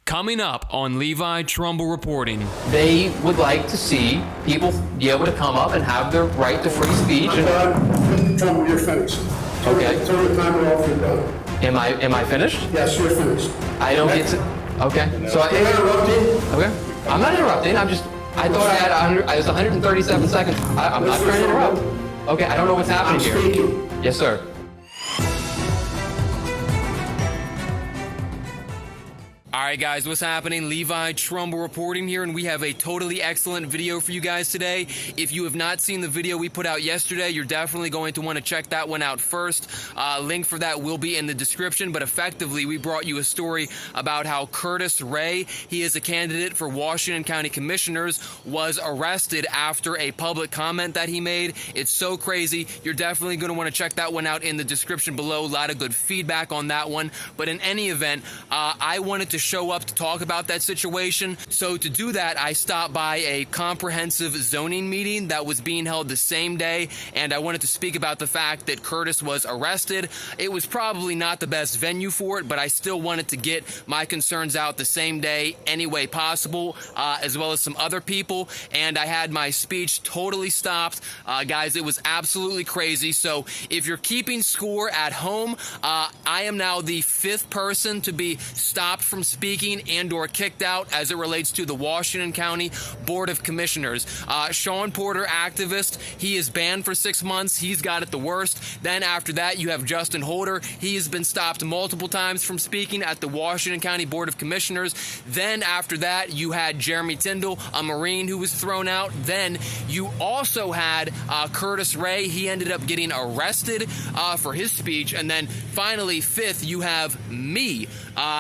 Coming up on Levi Trumbull Reporting. They would like to see people be able to come up and have their right to free speech. Tell me you're finished. Okay. Turn the timer off, you're done. Am I finished? Yes, you're finished. I don't get to. Okay. So You're interrupting? Okay. I'm not interrupting. I thought I had 100. I was 137 seconds. I'm not trying to interrupt. Okay. I don't know what's happening here. I'm speaking. Yes, sir. All right, guys, what's happening? Levi Trumbull reporting here, and we have a totally excellent video for you guys today. If you have not seen the video we put out yesterday, you're definitely going to want to check that one out first. Link for that will be in the description, but effectively, we brought you a story about how Curtis Ray, he is a candidate for Washington County Commissioners, was arrested after a public comment that he made. It's so crazy. You're definitely going to want to check that one out in the description below. A lot of good feedback on that one. But in any event, I wanted to show up to talk about that situation. So to do that, I stopped by a comprehensive zoning meeting that was being held the same day, and I wanted to speak about the fact that Curtis was arrested. It was probably not the best venue for it, but I still wanted to get my concerns out the same day any way possible, as well as some other people, and I had my speech totally stopped. Guys, it was absolutely crazy. So if you're keeping score at home, I am now the 5th person to be stopped from speaking and or kicked out as it relates to the Washington County Board of Commissioners. Sean Porter, activist, he is banned for 6 months. He's got it the worst. Then after that, you have Justin Holder. He has been stopped multiple times from speaking at the Washington County Board of Commissioners. Then after that, you had Jeremy Tyndall, a Marine, who was thrown out. Then you also had Curtis Ray. He ended up getting arrested for his speech. And then finally, 5th, you have me.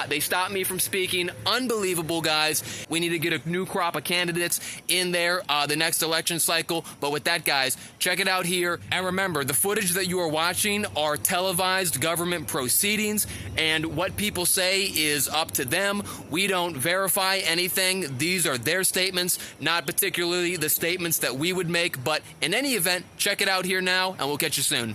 They stopped me from speaking. Unbelievable, guys. We need to get a new crop of candidates in there the next election cycle. But with that, guys, check it out here. And remember, the footage that you are watching are televised government proceedings, and what people say is up to them. We don't verify anything. These are their statements, not particularly the statements that we would make. But in any event, check it out here now, and we'll catch you soon.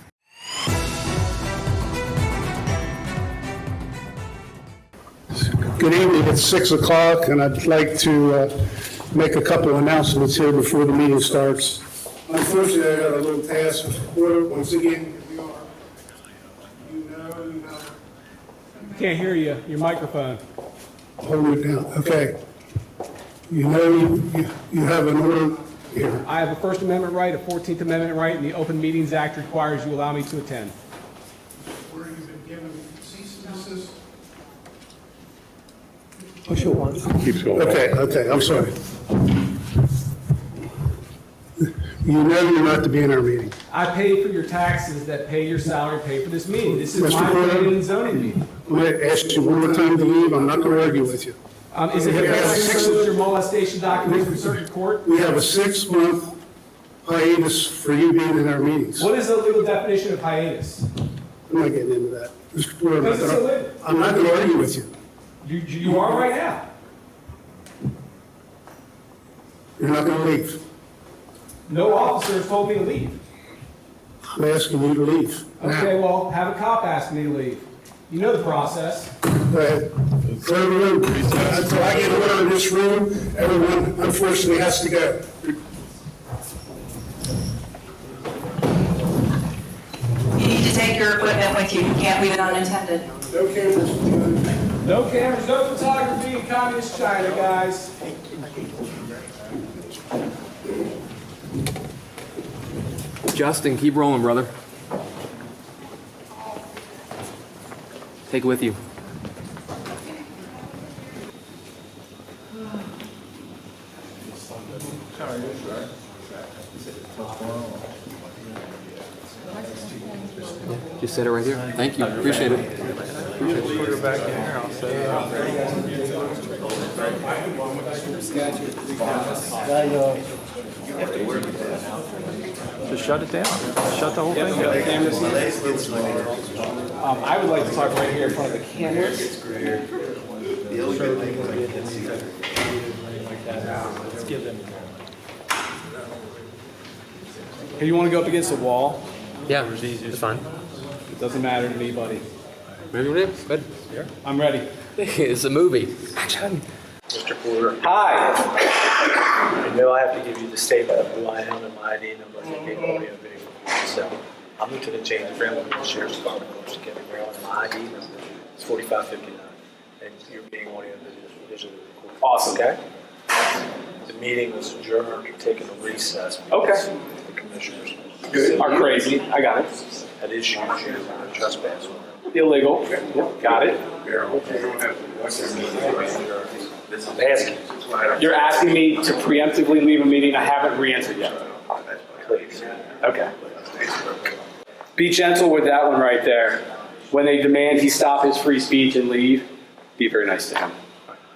Good evening, it's 6 o'clock, and I'd like to make a couple of announcements here before the meeting starts. Unfortunately, I got a little task with the court. Once again, if you are, you know. Can't hear you. Your microphone. Hold it down, okay. You know you have an order here. I have a First Amendment right, a 14th Amendment right, and the Open Meetings Act requires you allow me to attend. Where you've been given cease and desist. Push it once. Keeps going. Okay, I'm sorry. You know you're not to be in our meeting. I pay for your taxes that pay your salary, pay for this meeting. This is Mr. my Porter, planning and zoning meeting. I'm going to ask you one more time to leave. I'm not going to argue with you. Is it because your molestation documents from circuit court? We have a 6-month hiatus for you being in our meetings. What is the legal definition of hiatus? I'm not getting into that. Mr. Porter, Because it's illegal. I'm not going to argue with you. You are right now. You're not going to leave. No officer has told me to leave. I'm asking you to leave. Okay, Now, well, have a cop ask me to leave. You know the process. go ahead. Clear the room. Until I get an order in this room, everyone unfortunately has to go. You need to take your equipment with you. You can't leave it unattended. No cameras. No cameras, no photography in communist China, guys. Justin, keep rolling, brother. Take it with you. Just set it right here. Thank you. Appreciate it. Put her back in here, I'll set it up. Just shut it down. Shut the whole thing down. I would like to talk right here in front of the cameras. Let's give them. Hey, you want to go up against the wall? Yeah, it's fine. It doesn't matter to me, buddy. Ready? Good. I'm ready. It's a movie. Mr. Porter, Hi. I know I have to give you the statement of who I am and my ID number and the audio video. So I'm Lieutenant James Trumbull with the Sheriff's Department of Coastal County, Maryland. My ID number is 4559, and you're being audio visually recorded. Awesome. Okay? The meeting was adjourned, taking a recess. Okay. The commissioners Are crazy. I got it. had issued you a trespass warrant. Illegal. Got it. I'm asking, You're asking me to preemptively leave a meeting I haven't re-entered yet. please. Okay. Be gentle with that one right there. When they demand he stop his free speech and leave, be very nice to him.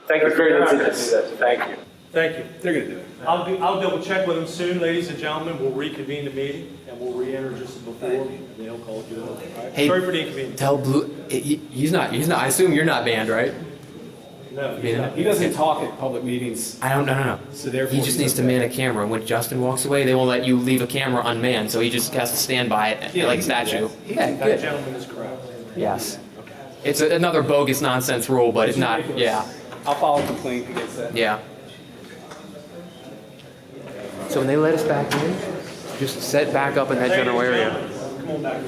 Thank you Very very nice much. to do that. Thank you. Thank you. They're going to do it. I'll double check with him soon, ladies and gentlemen. We'll reconvene the meeting and we'll re-enter just as before, and then he'll call you. All right? Hey, Sorry for the inconvenience. Tell Blue, he's not, I assume you're not banned, right? No, He doesn't talk at public meetings. I don't, no. So therefore He just needs to man a camera. When Justin walks away, they won't let you leave a camera unmanned, so he just has to stand by it like a statue. Yeah, that good. gentleman is correct. Yes. It's another bogus nonsense rule, but it's not, yeah, I'll file a complaint against that. yeah. So when they let us back in, just set back up in that general area. Come on back.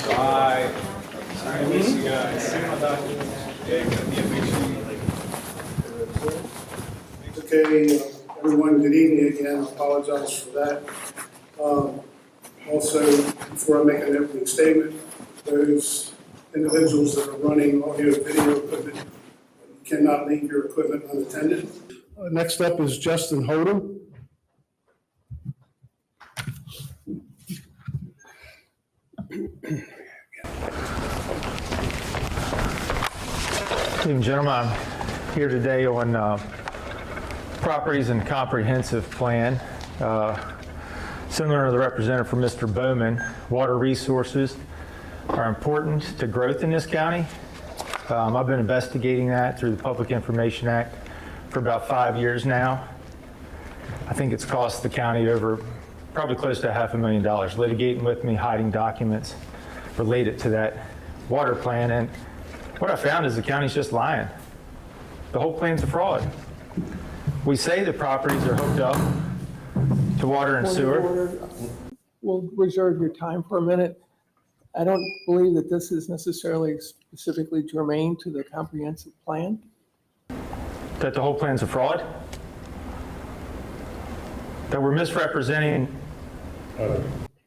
Bye. I miss you guys. Okay, everyone, good evening again. I apologize for that. Also, before I make an opening statement, those individuals that are running audio video equipment, you cannot leave your equipment unattended. Next up is Justin Hodem. Good evening, gentlemen. I'm here today on properties and comprehensive plan. Similar to the representative for Mr. Bowman, water resources are important to growth in this county. I've been investigating that through the Public Information Act for about 5 years now. I think it's cost the county over probably close to $500,000 litigating with me, hiding documents related to that water plan. And what I found is the county's just lying. The whole plan's a fraud. We say the properties are hooked up to water and sewer. We'll reserve your time for a minute. I don't believe that this is necessarily specifically germane to the comprehensive plan. That the whole plan's a fraud? That we're misrepresenting?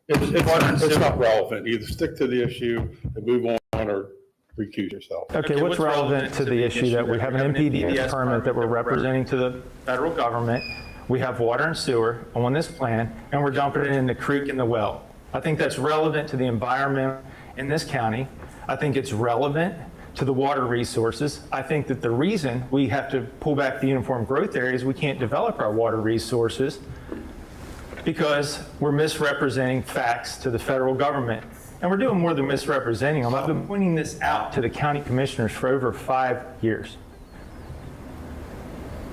It's not relevant. Either stick to the issue and move on or recuse yourself. Okay, what's relevant to the issue that we have an MPDS permit that we're representing to the federal government? We have water and sewer on this plan, and we're dumping it in the creek and the well. I think that's relevant to the environment in this county. I think it's relevant to the water resources. I think that the reason we have to pull back the uniform growth areas, we can't develop our water resources because we're misrepresenting facts to the federal government. And we're doing more than misrepresenting them. I've been pointing this out to the county commissioners for over 5 years.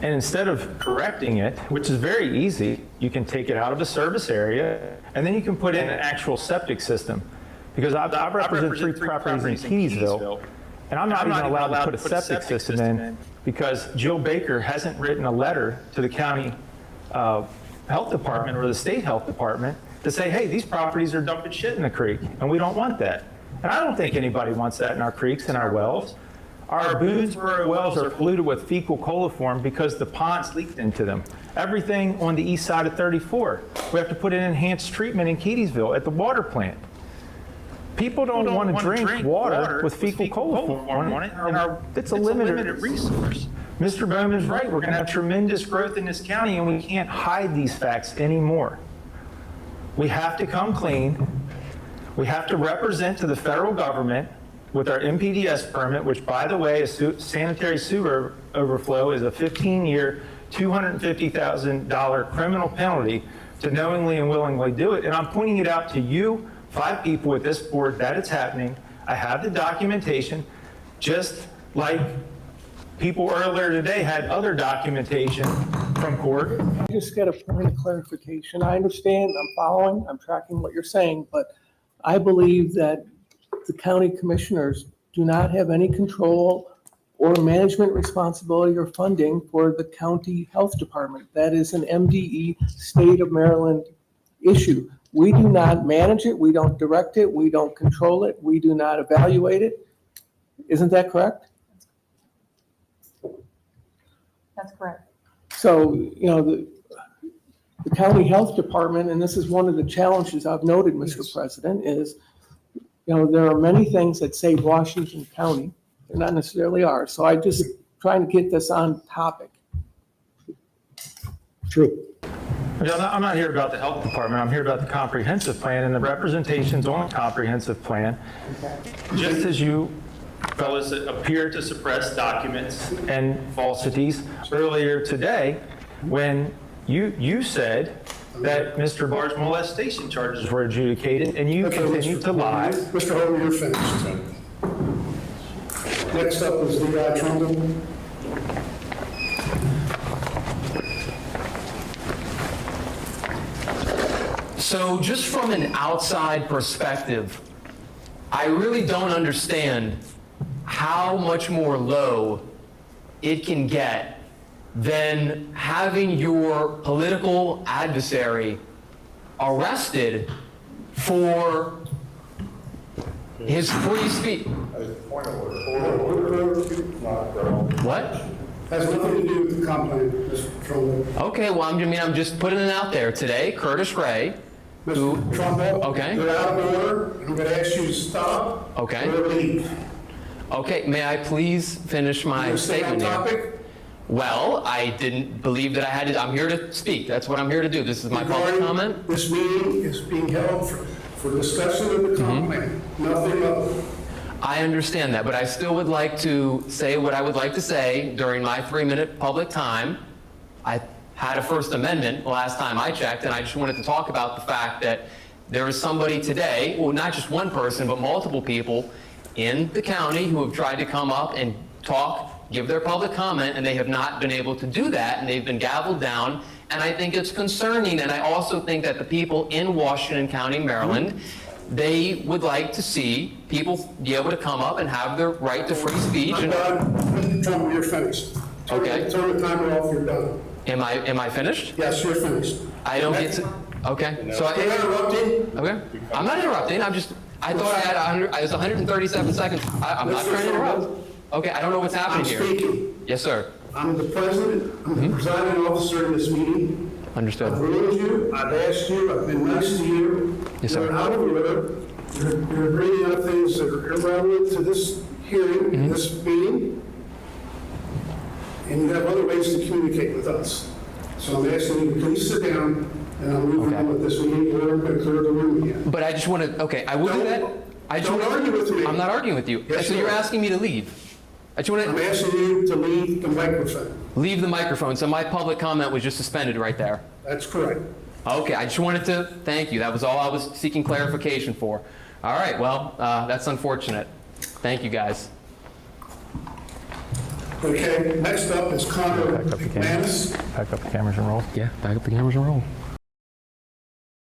And instead of correcting it, which is very easy, you can take it out of a service area and then you can put in an actual septic system. Because I represent 3 properties in Keysville, and I'm not even allowed to put a septic system in because Jill Baker hasn't written a letter to the county health department or the state health department to say, hey, these properties are dumping shit in the creek, and we don't want that. And I don't think anybody wants that in our creeks and our wells. Our Boonesboro wells are polluted with fecal coliform because the ponds leaked into them. Everything on the east side of 34. We have to put in enhanced treatment in Keysville at the water plant. People don't want to drink water with fecal coliform on it, and it's a limited resource. Mr. Bowman's right. We're going to have tremendous growth in this county, and we can't hide these facts anymore. We have to come clean. We have to represent to the federal government with our MPDS permit, which, by the way, a sanitary sewer overflow is a 15-year, $250,000 criminal penalty to knowingly and willingly do it. And I'm pointing it out to you, 5 people at this board, that it's happening. I have the documentation, just like people earlier today had other documentation from court. I just got a point of clarification. I understand, I'm following, I'm tracking what you're saying, but I believe that the county commissioners do not have any control or management responsibility or funding for the county health department. That is an MDE state of Maryland issue. We do not manage it, we don't direct it, we don't control it, we do not evaluate it. Isn't that correct? That's correct. So, you know, the county health department, and this is one of the challenges I've noted, Mr. President, is, you know, there are many things that say Washington County. They're not necessarily ours. So I just trying to get this on topic. True. I'm not here about the health department. I'm here about the comprehensive plan and the representations on the comprehensive plan. Just as you fellas appear to suppress documents and falsities earlier today, when you said that Mr. Barr's molestation charges were adjudicated, and you continued to lie. Mr. Holman, you're finished. Next up is Levi Trumbull. So just from an outside perspective, I really don't understand how much more low it can get than having your political adversary arrested for his free speech. What? Has nothing to do with the complaint, Mr. Trumbull. Okay, well, I'm just putting it out there today. Curtis Ray, Mr. Trumbull, okay. you're out of order. I'm going to ask you to stop. Okay. Or leave. Okay, may I please finish my statement Stay on here? topic. Well, I didn't believe that I had to. I'm here to speak. That's what I'm here to do. This is my public Regarding comment. This meeting is being held for discussion of the complaint, nothing other. I understand that, but I still would like to say what I would like to say during my 3-minute public time. I had a First Amendment the last time I checked, and I just wanted to talk about the fact that there is somebody today, well, not just one person, but multiple people in the county who have tried to come up and talk, give their public comment, and they have not been able to do that, and they've been gavelled down, and I think it's concerning, and I also think that the people in Washington County, Maryland, they would like to see people be able to come up and have their right to free speech. I'm done. Mr. Trumbull, you're finished. Okay. Turn the timer off, you're done. Am I finished? Yes, you're finished. I don't get to, okay. So You're interrupting. okay. I'm not interrupting, I thought I had 100, I was 137 seconds. I'm not trying to interrupt. Okay, I don't know what's happening I'm here. speaking. Yes, sir. I'm the president, I'm the presiding officer in this meeting. Understood. I've ruined you, I've asked you, I've been nice to you. Yes, sir. You're out of order. You're bringing up things that are irrelevant to this hearing, this meeting. And you have other ways to communicate with us. So I'm asking you to please sit down, and I'm moving on with this meeting, or I'm going to clear the room again. But I just want to, okay, I will do that. I just Don't wanna- argue with me. I'm not arguing with you. Yes, So you you're are. asking me to leave. I just want I'm to asking you to leave the microphone. leave the microphone, so my public comment was just suspended right there. That's correct. Okay, I just wanted to thank you. That was all I was seeking clarification for. All right, well, that's unfortunate. Thank you, guys. Okay, next up is Connor McManus. Back up the cameras and roll. Yeah, back up the cameras and roll.